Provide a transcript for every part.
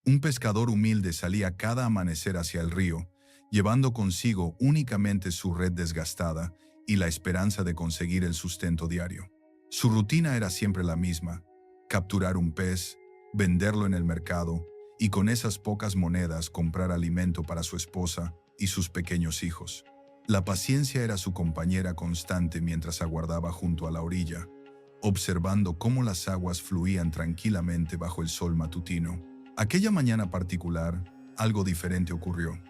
Un pescador humilde salía cada amanecer hacia el río, llevando consigo únicamente su red desgastada y la esperanza de conseguir el sustento diario. Su rutina era siempre la misma: capturar un pez, venderlo en el mercado y con esas pocas monedas comprar alimento para su esposa y sus pequeños hijos. La paciencia era su compañera constante mientras aguardaba junto a la orilla, observando cómo las aguas fluían tranquilamente bajo el sol matutino. Aquella mañana particular, algo diferente ocurrió.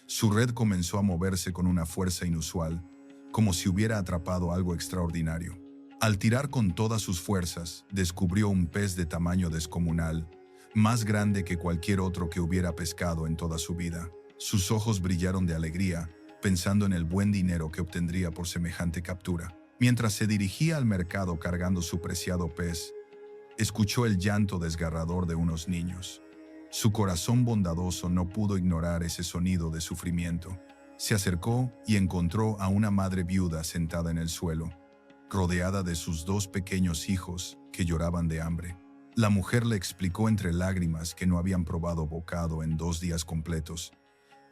Su red comenzó a moverse con una fuerza inusual, como si hubiera atrapado algo extraordinario. Al tirar con todas sus fuerzas, descubrió un pez de tamaño descomunal, más grande que cualquier otro que hubiera pescado en toda su vida. Sus ojos brillaron de alegría, pensando en el buen dinero que obtendría por semejante captura. Mientras se dirigía al mercado cargando su preciado pez, escuchó el llanto desgarrador de unos niños. Su corazón bondadoso no pudo ignorar ese sonido de sufrimiento. Se acercó y encontró a una madre viuda sentada en el suelo, rodeada de sus dos pequeños hijos que lloraban de hambre. La mujer le explicó entre lágrimas que no habían probado bocado en 2 días completos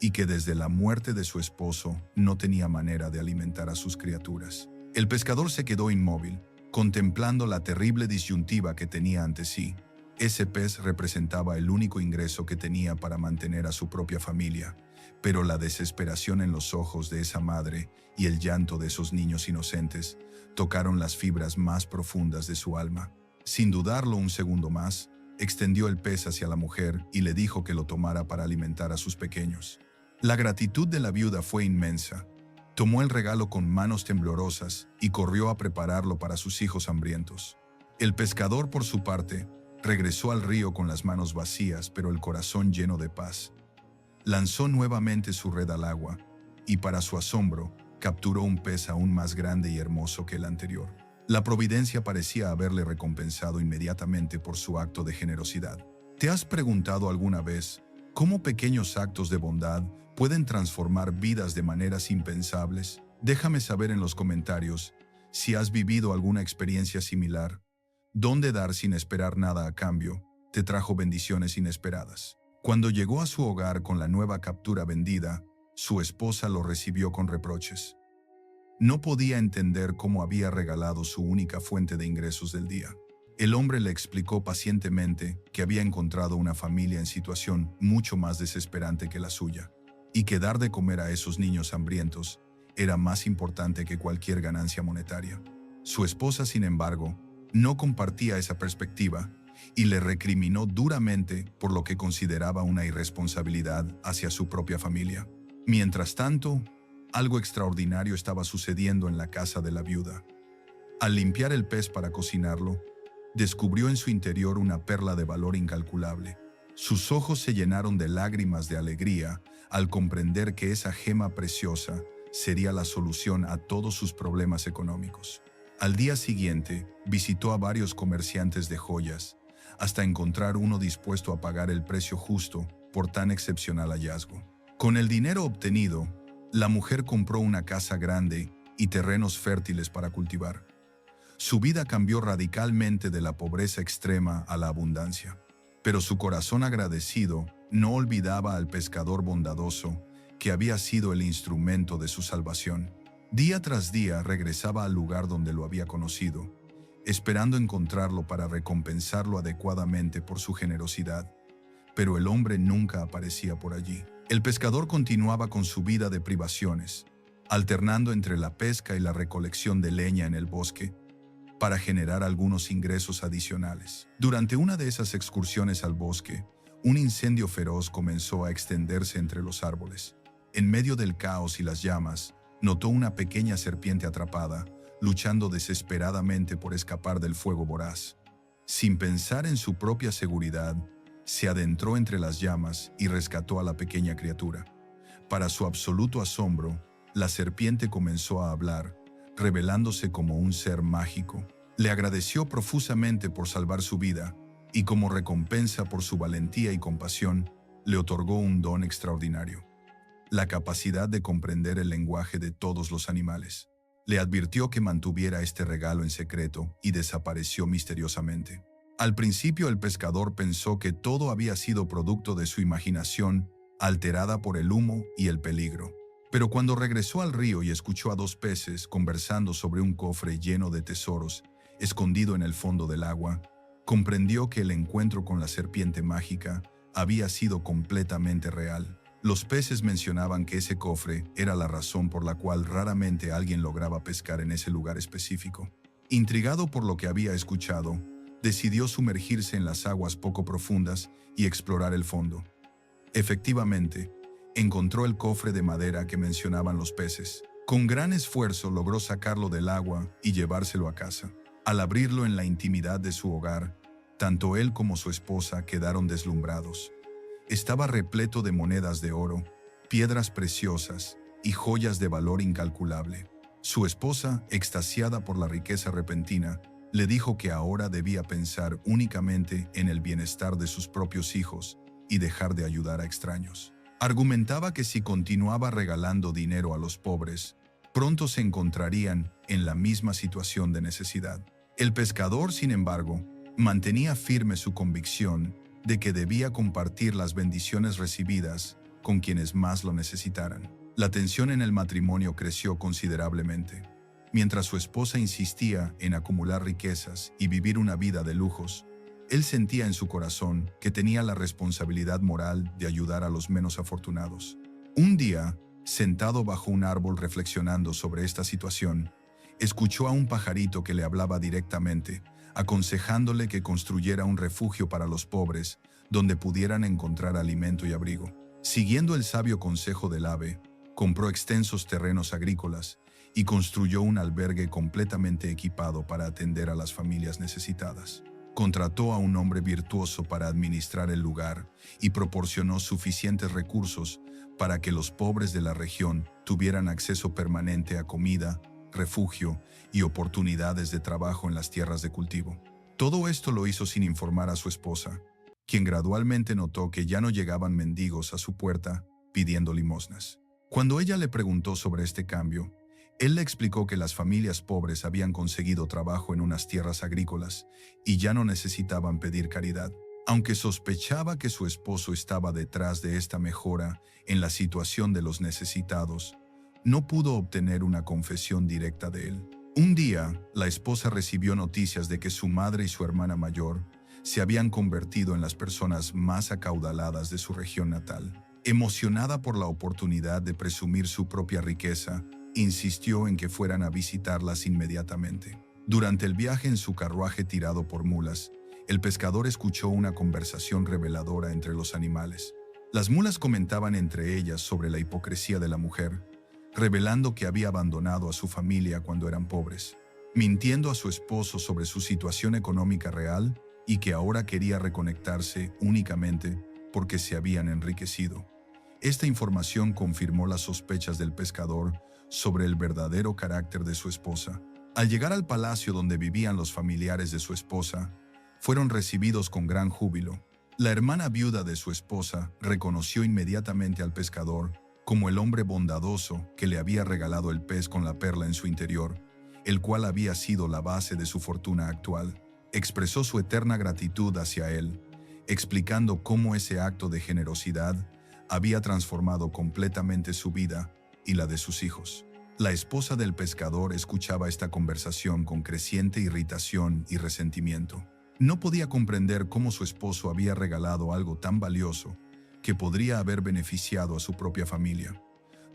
y que desde la muerte de su esposo no tenía manera de alimentar a sus criaturas. El pescador se quedó inmóvil, contemplando la terrible disyuntiva que tenía ante sí. Ese pez representaba el único ingreso que tenía para mantener a su propia familia, pero la desesperación en los ojos de esa madre y el llanto de esos niños inocentes tocaron las fibras más profundas de su alma. Sin dudarlo un segundo más, extendió el pez hacia la mujer y le dijo que lo tomara para alimentar a sus pequeños. La gratitud de la viuda fue inmensa. Tomó el regalo con manos temblorosas y corrió a prepararlo para sus hijos hambrientos. El pescador, por su parte, regresó al río con las manos vacías, pero el corazón lleno de paz. Lanzó nuevamente su red al agua y, para su asombro, capturó un pez aún más grande y hermoso que el anterior. La providencia parecía haberle recompensado inmediatamente por su acto de generosidad. ¿Te has preguntado alguna vez cómo pequeños actos de bondad pueden transformar vidas de maneras impensables? Déjame saber en los comentarios si has vivido alguna experiencia similar. Donde dar sin esperar nada a cambio te trajo bendiciones inesperadas. Cuando llegó a su hogar con la nueva captura vendida, su esposa lo recibió con reproches. No podía entender cómo había regalado su única fuente de ingresos del día. El hombre le explicó pacientemente que había encontrado una familia en situación mucho más desesperante que la suya, y que dar de comer a esos niños hambrientos era más importante que cualquier ganancia monetaria. Su esposa, sin embargo, no compartía esa perspectiva y le recriminó duramente por lo que consideraba una irresponsabilidad hacia su propia familia. Mientras tanto, algo extraordinario estaba sucediendo en la casa de la viuda. Al limpiar el pez para cocinarlo, descubrió en su interior una perla de valor incalculable. Sus ojos se llenaron de lágrimas de alegría al comprender que esa gema preciosa sería la solución a todos sus problemas económicos. Al día siguiente, visitó a varios comerciantes de joyas, hasta encontrar uno dispuesto a pagar el precio justo por tan excepcional hallazgo. Con el dinero obtenido, la mujer compró una casa grande y terrenos fértiles para cultivar. Su vida cambió radicalmente de la pobreza extrema a la abundancia. Pero su corazón agradecido no olvidaba al pescador bondadoso que había sido el instrumento de su salvación. Día tras día regresaba al lugar donde lo había conocido, esperando encontrarlo para recompensarlo adecuadamente por su generosidad. Pero el hombre nunca aparecía por allí. El pescador continuaba con su vida de privaciones, alternando entre la pesca y la recolección de leña en el bosque, para generar algunos ingresos adicionales. Durante una de esas excursiones al bosque, un incendio feroz comenzó a extenderse entre los árboles. En medio del caos y las llamas, notó una pequeña serpiente atrapada, luchando desesperadamente por escapar del fuego voraz. Sin pensar en su propia seguridad, se adentró entre las llamas y rescató a la pequeña criatura. Para su absoluto asombro, la serpiente comenzó a hablar, revelándose como un ser mágico. Le agradeció profusamente por salvar su vida y, como recompensa por su valentía y compasión, le otorgó un don extraordinario: la capacidad de comprender el lenguaje de todos los animales. Le advirtió que mantuviera este regalo en secreto y desapareció misteriosamente. Al principio el pescador pensó que todo había sido producto de su imaginación, alterada por el humo y el peligro. Pero cuando regresó al río y escuchó a dos peces conversando sobre un cofre lleno de tesoros, escondido en el fondo del agua, comprendió que el encuentro con la serpiente mágica había sido completamente real. Los peces mencionaban que ese cofre era la razón por la cual raramente alguien lograba pescar en ese lugar específico. Intrigado por lo que había escuchado, decidió sumergirse en las aguas poco profundas y explorar el fondo. Efectivamente, encontró el cofre de madera que mencionaban los peces. Con gran esfuerzo logró sacarlo del agua y llevárselo a casa. Al abrirlo en la intimidad de su hogar, tanto él como su esposa quedaron deslumbrados. Estaba repleto de monedas de oro, piedras preciosas y joyas de valor incalculable. Su esposa, extasiada por la riqueza repentina, le dijo que ahora debía pensar únicamente en el bienestar de sus propios hijos y dejar de ayudar a extraños. Argumentaba que si continuaba regalando dinero a los pobres, pronto se encontrarían en la misma situación de necesidad. El pescador, sin embargo, mantenía firme su convicción de que debía compartir las bendiciones recibidas con quienes más lo necesitaran. La tensión en el matrimonio creció considerablemente. Mientras su esposa insistía en acumular riquezas y vivir una vida de lujos, él sentía en su corazón que tenía la responsabilidad moral de ayudar a los menos afortunados. Un día, sentado bajo un árbol reflexionando sobre esta situación, escuchó a un pajarito que le hablaba directamente, aconsejándole que construyera un refugio para los pobres, donde pudieran encontrar alimento y abrigo. Siguiendo el sabio consejo del ave, compró extensos terrenos agrícolas y construyó un albergue completamente equipado para atender a las familias necesitadas. Contrató a un hombre virtuoso para administrar el lugar y proporcionó suficientes recursos para que los pobres de la región tuvieran acceso permanente a comida, refugio y oportunidades de trabajo en las tierras de cultivo. Todo esto lo hizo sin informar a su esposa, quien gradualmente notó que ya no llegaban mendigos a su puerta pidiendo limosnas. Cuando ella le preguntó sobre este cambio, él le explicó que las familias pobres habían conseguido trabajo en unas tierras agrícolas y ya no necesitaban pedir caridad. Aunque sospechaba que su esposo estaba detrás de esta mejora en la situación de los necesitados, no pudo obtener una confesión directa de él. Un día, la esposa recibió noticias de que su madre y su hermana mayor se habían convertido en las personas más acaudaladas de su región natal. Emocionada por la oportunidad de presumir su propia riqueza, insistió en que fueran a visitarlas inmediatamente. Durante el viaje en su carruaje tirado por mulas, el pescador escuchó una conversación reveladora entre los animales. Las mulas comentaban entre ellas sobre la hipocresía de la mujer, revelando que había abandonado a su familia cuando eran pobres, mintiendo a su esposo sobre su situación económica real y que ahora quería reconectarse únicamente porque se habían enriquecido. Esta información confirmó las sospechas del pescador sobre el verdadero carácter de su esposa. Al llegar al palacio donde vivían los familiares de su esposa, fueron recibidos con gran júbilo. La hermana viuda de su esposa reconoció inmediatamente al pescador como el hombre bondadoso que le había regalado el pez con la perla en su interior, el cual había sido la base de su fortuna actual. Expresó su eterna gratitud hacia él, explicando cómo ese acto de generosidad había transformado completamente su vida y la de sus hijos. La esposa del pescador escuchaba esta conversación con creciente irritación y resentimiento. No podía comprender cómo su esposo había regalado algo tan valioso que podría haber beneficiado a su propia familia.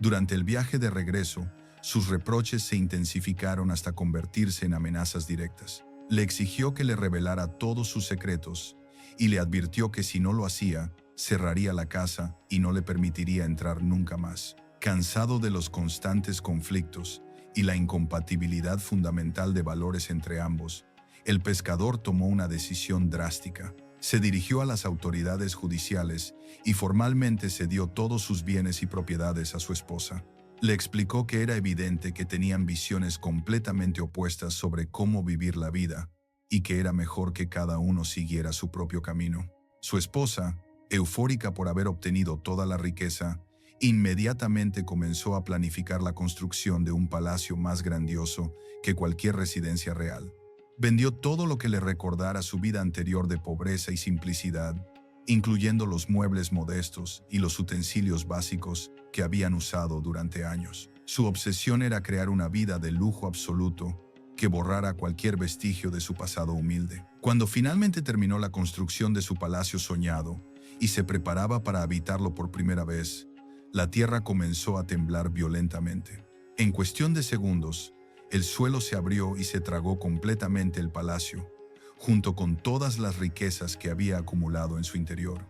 Durante el viaje de regreso, sus reproches se intensificaron hasta convertirse en amenazas directas. Le exigió que le revelara todos sus secretos y le advirtió que si no lo hacía, cerraría la casa y no le permitiría entrar nunca más. Cansado de los constantes conflictos y la incompatibilidad fundamental de valores entre ambos, el pescador tomó una decisión drástica. Se dirigió a las autoridades judiciales y formalmente cedió todos sus bienes y propiedades a su esposa. Le explicó que era evidente que tenían visiones completamente opuestas sobre cómo vivir la vida y que era mejor que cada uno siguiera su propio camino. Su esposa, eufórica por haber obtenido toda la riqueza, inmediatamente comenzó a planificar la construcción de un palacio más grandioso que cualquier residencia real. Vendió todo lo que le recordara su vida anterior de pobreza y simplicidad, incluyendo los muebles modestos y los utensilios básicos que habían usado durante años. Su obsesión era crear una vida de lujo absoluto que borrara cualquier vestigio de su pasado humilde. Cuando finalmente terminó la construcción de su palacio soñado y se preparaba para habitarlo por primera vez, la tierra comenzó a temblar violentamente. En cuestión de segundos, el suelo se abrió y se tragó completamente el palacio, junto con todas las riquezas que había acumulado en su interior.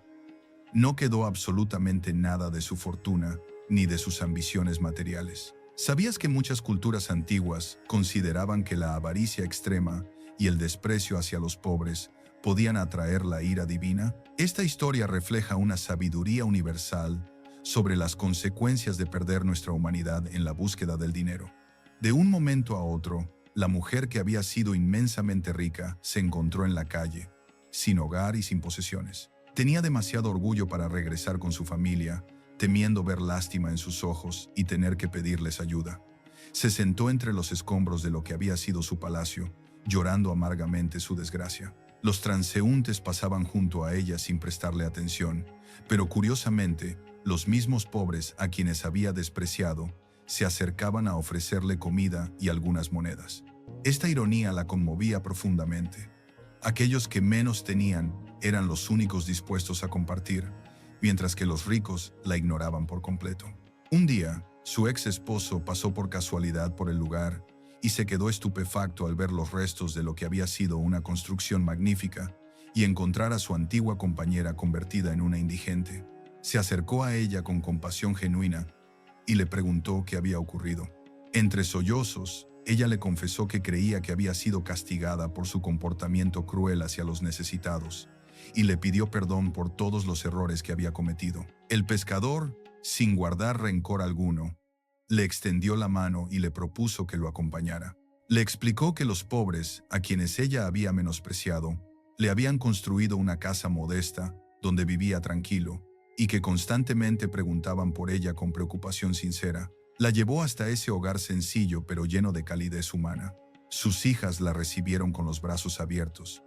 No quedó absolutamente nada de su fortuna ni de sus ambiciones materiales. ¿Sabías que muchas culturas antiguas consideraban que la avaricia extrema y el desprecio hacia los pobres podían atraer la ira divina? Esta historia refleja una sabiduría universal sobre las consecuencias de perder nuestra humanidad en la búsqueda del dinero. De un momento a otro, la mujer que había sido inmensamente rica se encontró en la calle, sin hogar y sin posesiones. Tenía demasiado orgullo para regresar con su familia, temiendo ver lástima en sus ojos y tener que pedirles ayuda. Se sentó entre los escombros de lo que había sido su palacio, llorando amargamente su desgracia. Los transeúntes pasaban junto a ella sin prestarle atención, pero curiosamente, los mismos pobres a quienes había despreciado se acercaban a ofrecerle comida y algunas monedas. Esta ironía la conmovía profundamente. Aquellos que menos tenían eran los únicos dispuestos a compartir, mientras que los ricos la ignoraban por completo. Un día, su ex esposo pasó por casualidad por el lugar y se quedó estupefacto al ver los restos de lo que había sido una construcción magnífica y encontrar a su antigua compañera convertida en una indigente. Se acercó a ella con compasión genuina y le preguntó qué había ocurrido. Entre sollozos, ella le confesó que creía que había sido castigada por su comportamiento cruel hacia los necesitados y le pidió perdón por todos los errores que había cometido. El pescador, sin guardar rencor alguno, le extendió la mano y le propuso que lo acompañara. Le explicó que los pobres, a quienes ella había menospreciado, le habían construido una casa modesta donde vivía tranquilo y que constantemente preguntaban por ella con preocupación sincera. La llevó hasta ese hogar sencillo pero lleno de calidez humana. Sus hijas la recibieron con los brazos abiertos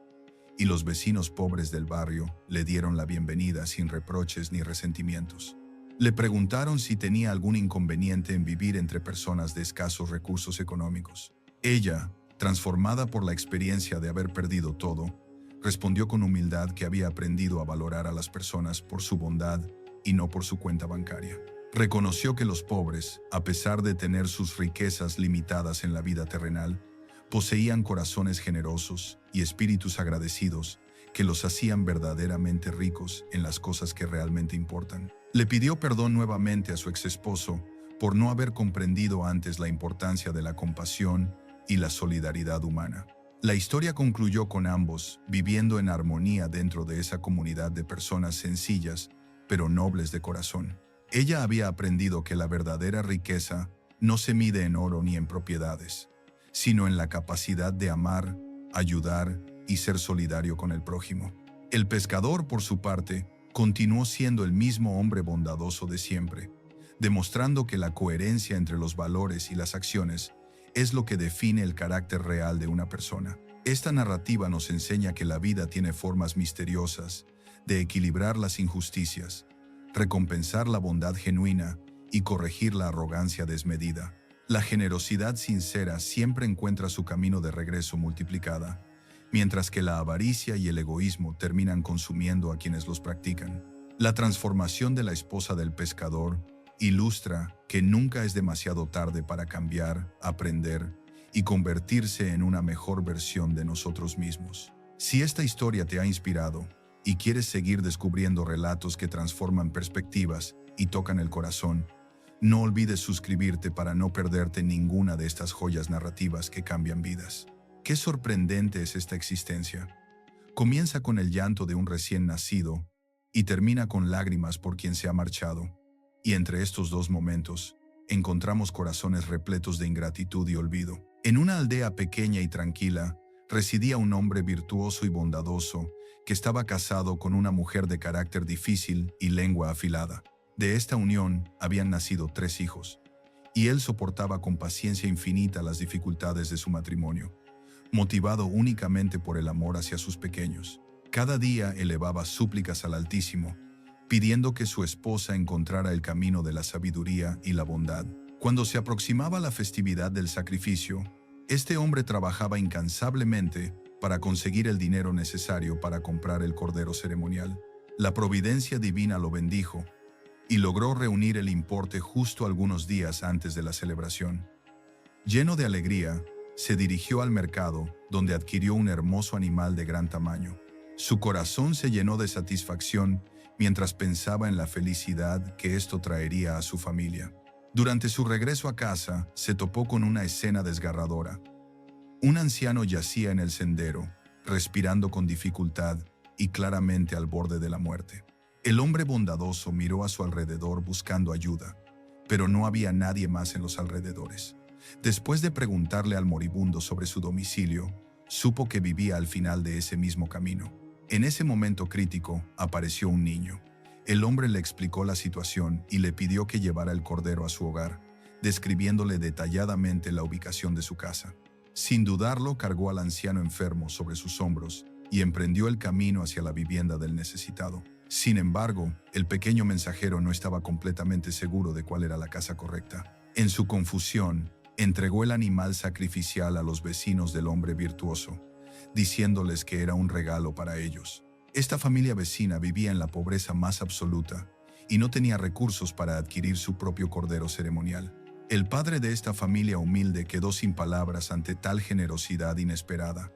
y los vecinos pobres del barrio le dieron la bienvenida sin reproches ni resentimientos. Le preguntaron si tenía algún inconveniente en vivir entre personas de escasos recursos económicos. Ella, transformada por la experiencia de haber perdido todo, respondió con humildad que había aprendido a valorar a las personas por su bondad y no por su cuenta bancaria. Reconoció que los pobres, a pesar de tener sus riquezas limitadas en la vida terrenal, poseían corazones generosos y espíritus agradecidos que los hacían verdaderamente ricos en las cosas que realmente importan. Le pidió perdón nuevamente a su exesposo por no haber comprendido antes la importancia de la compasión y la solidaridad humana. La historia concluyó con ambos viviendo en armonía dentro de esa comunidad de personas sencillas, pero nobles de corazón. Ella había aprendido que la verdadera riqueza no se mide en oro ni en propiedades, sino en la capacidad de amar, ayudar y ser solidario con el prójimo. El pescador, por su parte, continuó siendo el mismo hombre bondadoso de siempre, demostrando que la coherencia entre los valores y las acciones es lo que define el carácter real de una persona. Esta narrativa nos enseña que la vida tiene formas misteriosas de equilibrar las injusticias, recompensar la bondad genuina y corregir la arrogancia desmedida. La generosidad sincera siempre encuentra su camino de regreso multiplicada, mientras que la avaricia y el egoísmo terminan consumiendo a quienes los practican. La transformación de la esposa del pescador ilustra que nunca es demasiado tarde para cambiar, aprender y convertirse en una mejor versión de nosotros mismos. Si esta historia te ha inspirado y quieres seguir descubriendo relatos que transforman perspectivas y tocan el corazón, no olvides suscribirte para no perderte ninguna de estas joyas narrativas que cambian vidas. Qué sorprendente es esta existencia. Comienza con el llanto de un recién nacido y termina con lágrimas por quien se ha marchado. Y entre estos dos momentos, encontramos corazones repletos de ingratitud y olvido. En una aldea pequeña y tranquila, residía un hombre virtuoso y bondadoso que estaba casado con una mujer de carácter difícil y lengua afilada. De esta unión habían nacido 3 hijos, y él soportaba con paciencia infinita las dificultades de su matrimonio. motivado únicamente por el amor hacia sus pequeños. Cada día elevaba súplicas al Altísimo, pidiendo que su esposa encontrara el camino de la sabiduría y la bondad. Cuando se aproximaba la festividad del sacrificio, este hombre trabajaba incansablemente para conseguir el dinero necesario para comprar el cordero ceremonial. La providencia divina lo bendijo y logró reunir el importe justo algunos días antes de la celebración. Lleno de alegría, se dirigió al mercado, donde adquirió un hermoso animal de gran tamaño. Su corazón se llenó de satisfacción mientras pensaba en la felicidad que esto traería a su familia. Durante su regreso a casa, se topó con una escena desgarradora. Un anciano yacía en el sendero, respirando con dificultad y claramente al borde de la muerte. El hombre bondadoso miró a su alrededor buscando ayuda, pero no había nadie más en los alrededores. Después de preguntarle al moribundo sobre su domicilio, supo que vivía al final de ese mismo camino. En ese momento crítico, apareció un niño. El hombre le explicó la situación y le pidió que llevara el cordero a su hogar, describiéndole detalladamente la ubicación de su casa. Sin dudarlo, cargó al anciano enfermo sobre sus hombros y emprendió el camino hacia la vivienda del necesitado. Sin embargo, el pequeño mensajero no estaba completamente seguro de cuál era la casa correcta. En su confusión, entregó el animal sacrificial a los vecinos del hombre virtuoso, diciéndoles que era un regalo para ellos. Esta familia vecina vivía en la pobreza más absoluta y no tenía recursos para adquirir su propio cordero ceremonial. El padre de esta familia humilde quedó sin palabras ante tal generosidad inesperada.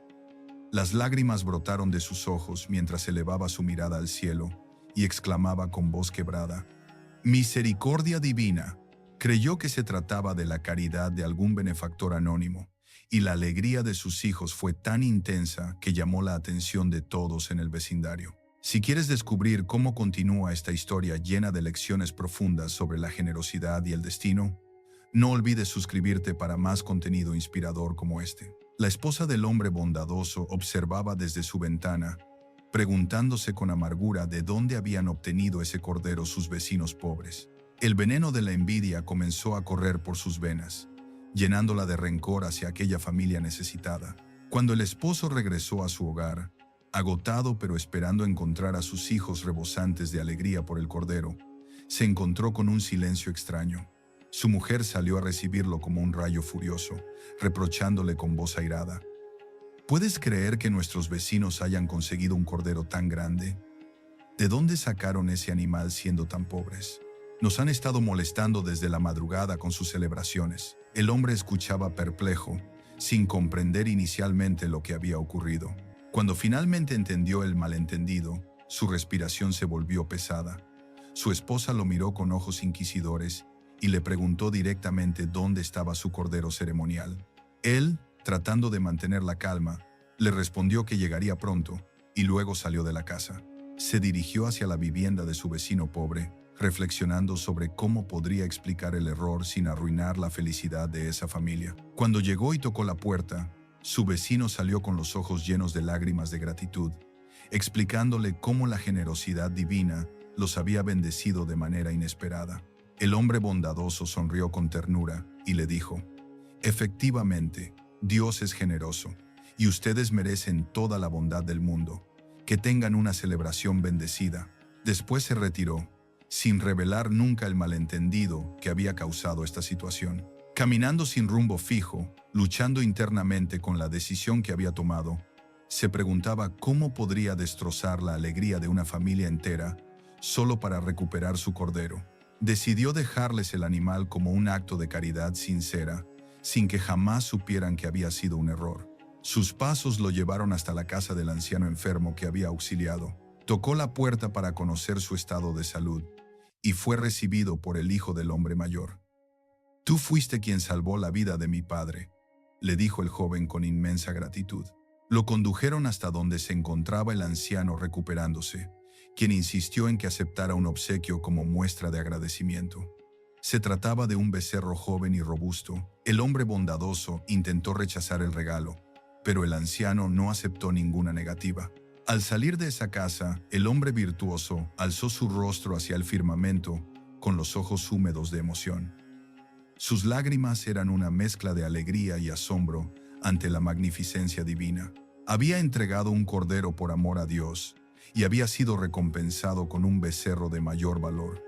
Las lágrimas brotaron de sus ojos mientras elevaba su mirada al cielo y exclamaba con voz quebrada: «Misericordia divina». Creyó que se trataba de la caridad de algún benefactor anónimo, y la alegría de sus hijos fue tan intensa que llamó la atención de todos en el vecindario. Si quieres descubrir cómo continúa esta historia llena de lecciones profundas sobre la generosidad y el destino, no olvides suscribirte para más contenido inspirador como este. La esposa del hombre bondadoso observaba desde su ventana, preguntándose con amargura de dónde habían obtenido ese cordero sus vecinos pobres. El veneno de la envidia comenzó a correr por sus venas, llenándola de rencor hacia aquella familia necesitada. Cuando el esposo regresó a su hogar, agotado pero esperando encontrar a sus hijos rebosantes de alegría por el cordero, se encontró con un silencio extraño. Su mujer salió a recibirlo como un rayo furioso, reprochándole con voz airada: ¿Puedes creer que nuestros vecinos hayan conseguido un cordero tan grande? ¿De dónde sacaron ese animal siendo tan pobres? Nos han estado molestando desde la madrugada con sus celebraciones. El hombre escuchaba perplejo, sin comprender inicialmente lo que había ocurrido. Cuando finalmente entendió el malentendido, su respiración se volvió pesada. Su esposa lo miró con ojos inquisidores y le preguntó directamente dónde estaba su cordero ceremonial. Él, tratando de mantener la calma, le respondió que llegaría pronto y luego salió de la casa. Se dirigió hacia la vivienda de su vecino pobre, reflexionando sobre cómo podría explicar el error sin arruinar la felicidad de esa familia. Cuando llegó y tocó la puerta, su vecino salió con los ojos llenos de lágrimas de gratitud, explicándole cómo la generosidad divina los había bendecido de manera inesperada. El hombre bondadoso sonrió con ternura y le dijo: «Efectivamente, Dios es generoso, y ustedes merecen toda la bondad del mundo. Que tengan una celebración bendecida». Después se retiró, sin revelar nunca el malentendido que había causado esta situación. Caminando sin rumbo fijo, luchando internamente con la decisión que había tomado, se preguntaba cómo podría destrozar la alegría de una familia entera solo para recuperar su cordero. Decidió dejarles el animal como un acto de caridad sincera, sin que jamás supieran que había sido un error. Sus pasos lo llevaron hasta la casa del anciano enfermo que había auxiliado. Tocó la puerta para conocer su estado de salud y fue recibido por el hijo del hombre mayor. «Tú fuiste quien salvó la vida de mi padre», le dijo el joven con inmensa gratitud. Lo condujeron hasta donde se encontraba el anciano recuperándose, quien insistió en que aceptara un obsequio como muestra de agradecimiento. Se trataba de un becerro joven y robusto. El hombre bondadoso intentó rechazar el regalo, pero el anciano no aceptó ninguna negativa. Al salir de esa casa, el hombre virtuoso alzó su rostro hacia el firmamento con los ojos húmedos de emoción. Sus lágrimas eran una mezcla de alegría y asombro ante la magnificencia divina. Había entregado un cordero por amor a Dios y había sido recompensado con un becerro de mayor valor.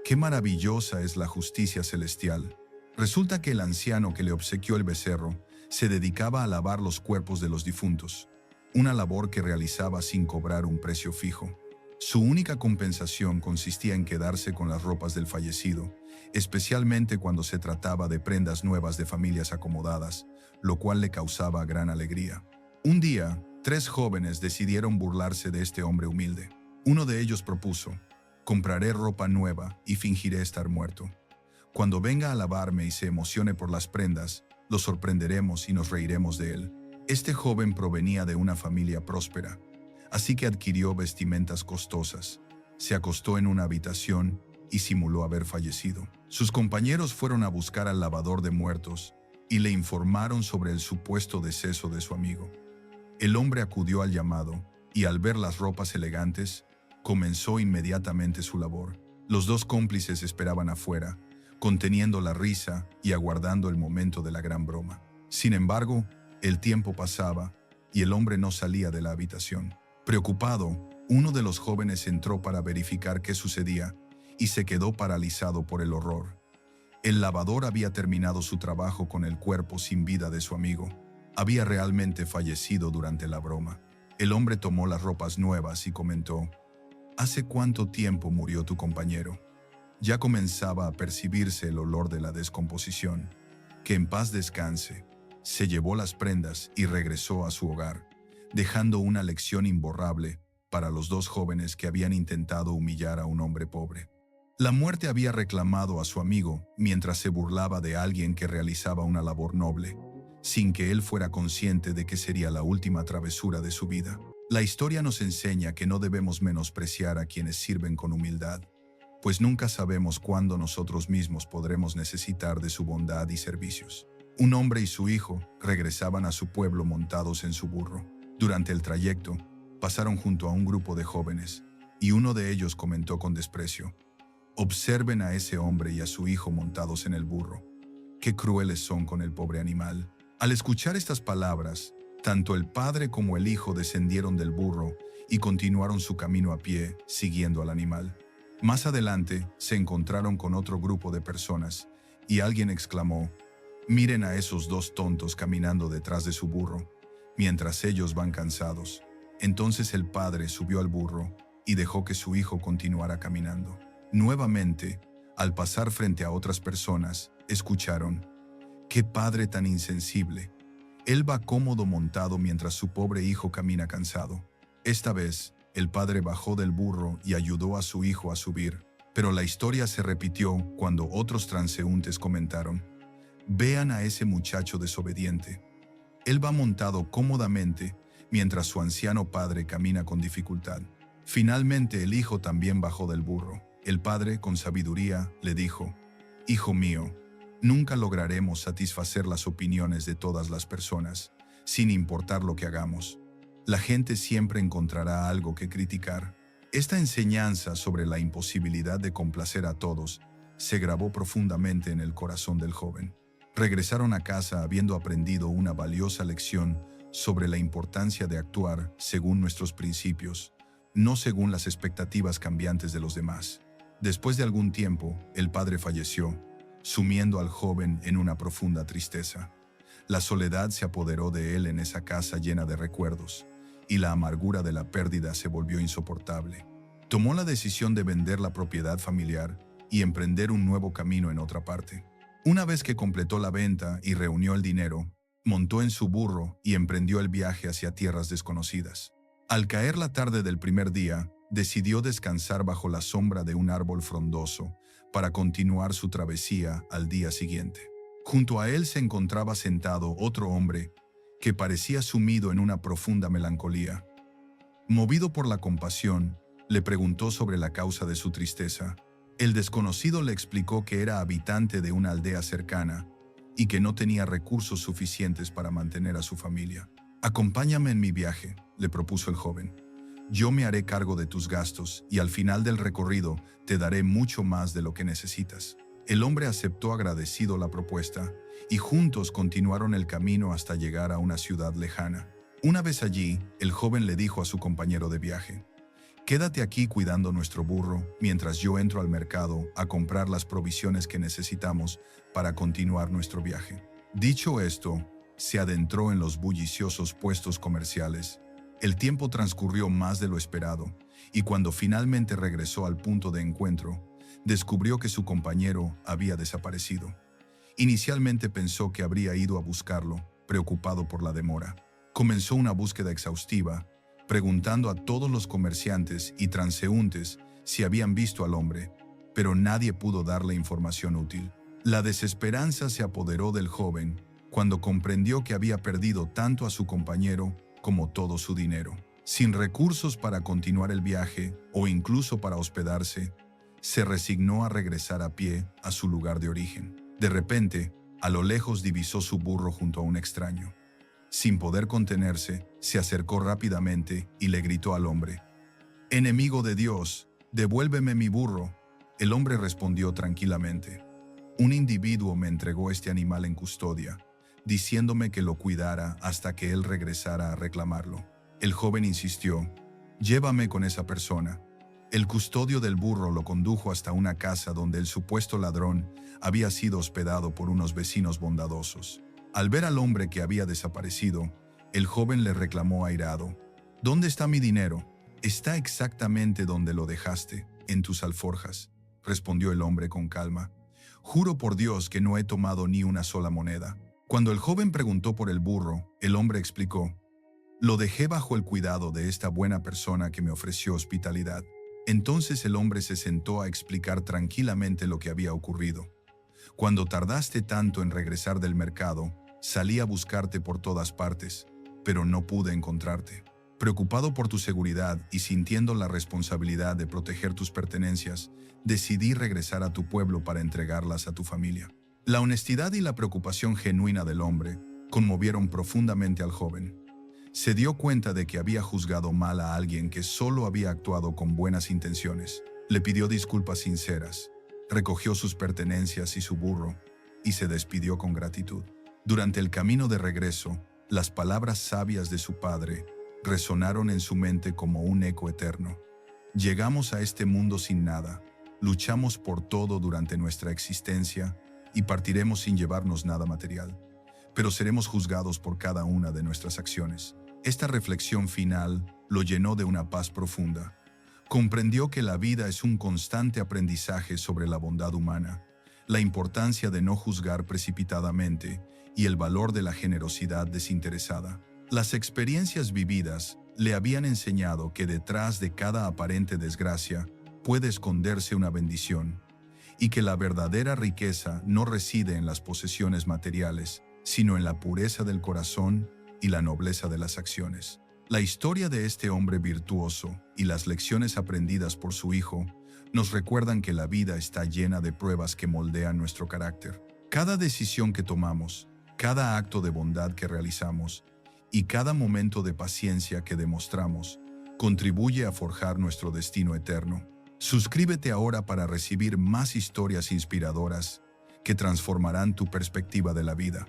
¡Qué maravillosa es la justicia celestial! Resulta que el anciano que le obsequió el becerro se dedicaba a lavar los cuerpos de los difuntos, una labor que realizaba sin cobrar un precio fijo. Su única compensación consistía en quedarse con las ropas del fallecido, especialmente cuando se trataba de prendas nuevas de familias acomodadas, lo cual le causaba gran alegría. Un día, 3 jóvenes decidieron burlarse de este hombre humilde. Uno de ellos propuso: compraré ropa nueva y fingiré estar muerto. Cuando venga a lavarme y se emocione por las prendas, lo sorprenderemos y nos reiremos de él. Este joven provenía de una familia próspera, así que adquirió vestimentas costosas, se acostó en una habitación y simuló haber fallecido. Sus compañeros fueron a buscar al lavador de muertos y le informaron sobre el supuesto deceso de su amigo. El hombre acudió al llamado y, al ver las ropas elegantes, comenzó inmediatamente su labor. Los 2 cómplices esperaban afuera, conteniendo la risa y aguardando el momento de la gran broma. Sin embargo, el tiempo pasaba y el hombre no salía de la habitación. Preocupado, uno de los jóvenes entró para verificar qué sucedía y se quedó paralizado por el horror. El lavador había terminado su trabajo con el cuerpo sin vida de su amigo. Había realmente fallecido durante la broma. El hombre tomó las ropas nuevas y comentó: ¿hace cuánto tiempo murió tu compañero? Ya comenzaba a percibirse el olor de la descomposición. Que en paz descanse. Se llevó las prendas y regresó a su hogar, dejando una lección imborrable para los 2 jóvenes que habían intentado humillar a un hombre pobre. La muerte había reclamado a su amigo mientras se burlaba de alguien que realizaba una labor noble, sin que él fuera consciente de que sería la última travesura de su vida. La historia nos enseña que no debemos menospreciar a quienes sirven con humildad, pues nunca sabemos cuándo nosotros mismos podremos necesitar de su bondad y servicios. Un hombre y su hijo regresaban a su pueblo montados en su burro. Durante el trayecto, pasaron junto a un grupo de jóvenes, y uno de ellos comentó con desprecio: observen a ese hombre y a su hijo montados en el burro. Qué crueles son con el pobre animal. Al escuchar estas palabras, tanto el padre como el hijo descendieron del burro y continuaron su camino a pie, siguiendo al animal. Más adelante, se encontraron con otro grupo de personas, y alguien exclamó: miren a esos 2 tontos caminando detrás de su burro, mientras ellos van cansados. Entonces el padre subió al burro y dejó que su hijo continuara caminando. Nuevamente, al pasar frente a otras personas, escucharon: ¡qué padre tan insensible! Él va cómodo montado mientras su pobre hijo camina cansado. Esta vez, el padre bajó del burro y ayudó a su hijo a subir. Pero la historia se repitió cuando otros transeúntes comentaron: vean a ese muchacho desobediente. Él va montado cómodamente mientras su anciano padre camina con dificultad. Finalmente el hijo también bajó del burro. El padre, con sabiduría, le dijo: hijo mío, nunca lograremos satisfacer las opiniones de todas las personas, sin importar lo que hagamos. La gente siempre encontrará algo que criticar. Esta enseñanza sobre la imposibilidad de complacer a todos se grabó profundamente en el corazón del joven. Regresaron a casa habiendo aprendido una valiosa lección sobre la importancia de actuar según nuestros principios, no según las expectativas cambiantes de los demás. Después de algún tiempo, el padre falleció, sumiendo al joven en una profunda tristeza. La soledad se apoderó de él en esa casa llena de recuerdos, y la amargura de la pérdida se volvió insoportable. Tomó la decisión de vender la propiedad familiar y emprender un nuevo camino en otra parte. Una vez que completó la venta y reunió el dinero, montó en su burro y emprendió el viaje hacia tierras desconocidas. Al caer la tarde del primer día, decidió descansar bajo la sombra de un árbol frondoso para continuar su travesía al día siguiente. Junto a él se encontraba sentado otro hombre que parecía sumido en una profunda melancolía. Movido por la compasión, le preguntó sobre la causa de su tristeza. El desconocido le explicó que era habitante de una aldea cercana y que no tenía recursos suficientes para mantener a su familia. «Acompáñame en mi viaje», le propuso el joven. «Yo me haré cargo de tus gastos y al final del recorrido te daré mucho más de lo que necesitas». El hombre aceptó agradecido la propuesta y juntos continuaron el camino hasta llegar a una ciudad lejana. Una vez allí, el joven le dijo a su compañero de viaje: «Quédate aquí cuidando nuestro burro mientras yo entro al mercado a comprar las provisiones que necesitamos para continuar nuestro viaje». Dicho esto, se adentró en los bulliciosos puestos comerciales. El tiempo transcurrió más de lo esperado, y cuando finalmente regresó al punto de encuentro, descubrió que su compañero había desaparecido. Inicialmente pensó que habría ido a buscarlo, preocupado por la demora. Comenzó una búsqueda exhaustiva, preguntando a todos los comerciantes y transeúntes si habían visto al hombre, pero nadie pudo darle información útil. La desesperanza se apoderó del joven cuando comprendió que había perdido tanto a su compañero como todo su dinero. Sin recursos para continuar el viaje o incluso para hospedarse, se resignó a regresar a pie a su lugar de origen. De repente, a lo lejos divisó su burro junto a un extraño. Sin poder contenerse, se acercó rápidamente y le gritó al hombre: «Enemigo de Dios, devuélveme mi burro». El hombre respondió tranquilamente: «Un individuo me entregó este animal en custodia, diciéndome que lo cuidara hasta que él regresara a reclamarlo». El joven insistió: «Llévame con esa persona». El custodio del burro lo condujo hasta una casa donde el supuesto ladrón había sido hospedado por unos vecinos bondadosos. Al ver al hombre que había desaparecido, el joven le reclamó airado: «¿Dónde está mi dinero?». «Está exactamente donde lo dejaste, en tus alforjas», respondió el hombre con calma. «Juro por Dios que no he tomado ni una sola moneda». Cuando el joven preguntó por el burro, el hombre explicó: «Lo dejé bajo el cuidado de esta buena persona que me ofreció hospitalidad». Entonces el hombre se sentó a explicar tranquilamente lo que había ocurrido. «Cuando tardaste tanto en regresar del mercado, salí a buscarte por todas partes, pero no pude encontrarte. Preocupado por tu seguridad y sintiendo la responsabilidad de proteger tus pertenencias, decidí regresar a tu pueblo para entregarlas a tu familia». La honestidad y la preocupación genuina del hombre conmovieron profundamente al joven. Se dio cuenta de que había juzgado mal a alguien que solo había actuado con buenas intenciones. Le pidió disculpas sinceras, recogió sus pertenencias y su burro, y se despidió con gratitud. Durante el camino de regreso, las palabras sabias de su padre resonaron en su mente como un eco eterno. Llegamos a este mundo sin nada, luchamos por todo durante nuestra existencia y partiremos sin llevarnos nada material, pero seremos juzgados por cada una de nuestras acciones. Esta reflexión final lo llenó de una paz profunda. Comprendió que la vida es un constante aprendizaje sobre la bondad humana, la importancia de no juzgar precipitadamente y el valor de la generosidad desinteresada. Las experiencias vividas le habían enseñado que detrás de cada aparente desgracia puede esconderse una bendición, y que la verdadera riqueza no reside en las posesiones materiales, sino en la pureza del corazón y la nobleza de las acciones. La historia de este hombre virtuoso y las lecciones aprendidas por su hijo nos recuerdan que la vida está llena de pruebas que moldean nuestro carácter. Cada decisión que tomamos, cada acto de bondad que realizamos y cada momento de paciencia que demostramos contribuye a forjar nuestro destino eterno. Suscríbete ahora para recibir más historias inspiradoras que transformarán tu perspectiva de la vida.